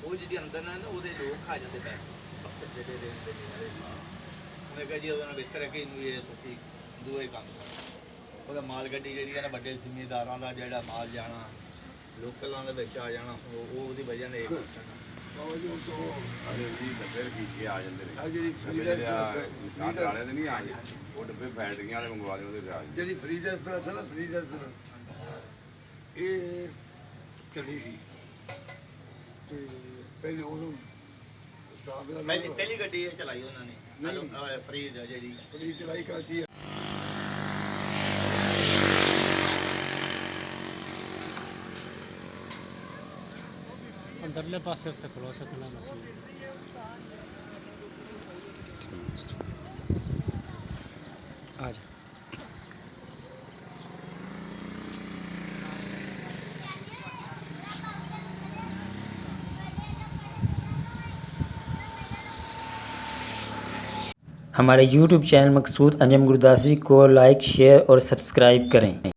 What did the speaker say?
ਉਹ ਜਿਹੜੀ ਅੰਦਰ ਨਾ ਉਹਦੇ ਲੋਕ ਖਾ ਜਾਂਦੇ ਪੈਸੇ ਅਫਸਰ ਜਿਹੜੇ ਰਹਿੰਦੇ ਨੇ ਉਹਨੇ ਕਿਹਾ ਜੀ ਉਹਨਾਂ ਵਿੱਚ ਰੱਖ ਕੇ ਇਹਨੂੰ ਇਹ ਤੁਸੀਂ ਦੂਏ ਕੰਮ ਕਰੋ। ਉਹਦਾ ਮਾਲ ਗੱਡੀ ਜਿਹੜੀ ਹੈ ਨਾ ਵੱਡੇ ਜ਼ਿਮੀਂਦਾਰਾਂ ਦਾ ਜਿਹੜਾ ਮਾਲ ਜਾਣਾ ਲੋਕਲਾਂ ਦੇ ਵਿੱਚ ਆ ਜਾਣਾ ਉਹ ਉਹਦੀ ਵਜ੍ਹਾ ਨਾਲ ਇਹ ਕਰਨਾ। ਅਰੇ ਜੀ ਫਿਰ ਕੀ ਆ ਜਾਂਦੇ ਨੇ ਆ ਜਿਹੜੀ ਸਾਡੇ ਵਾਲੇ ਦੇ ਨਹੀਂ ਆ ਜਾਂਦੇ ਉਹ ਡੱਬੇ ਫੈਕਟਰੀਆਂ ਵਾਲੇ ਮੰਗਵਾ ਦਿਓ ਉਹਦੇ ਰਾਜ ਜਿਹੜੀ ਫਰੀਜ਼ ਐਕਸਪ੍ਰੈਸ ਹੈ ਨਾ ਫਰੀਜ਼ ਐਕਸਪ੍ਰੈਸ ਇਹ ਚਲੀ ਸੀ ਤੇ ਪਹਿਲੇ ਉਹਨੂੰ ਪਹਿਲੀ ਗੱਡੀ ਇਹ ਚਲਾਈ ਉਹਨਾਂ ਨੇ ਫਰੀਦ ਜਿਹੜੀ ਫਰੀਜ਼ ਚਲਾਈ ਕਰਦੀ ਹੈ। अंदरले पासे उत्ते खलो सकना मशीन आ जा। हमारे YouTube चैनल मकसूद अंजम गुरदासवी को लाइक शेयर और सब्सक्राइब करें।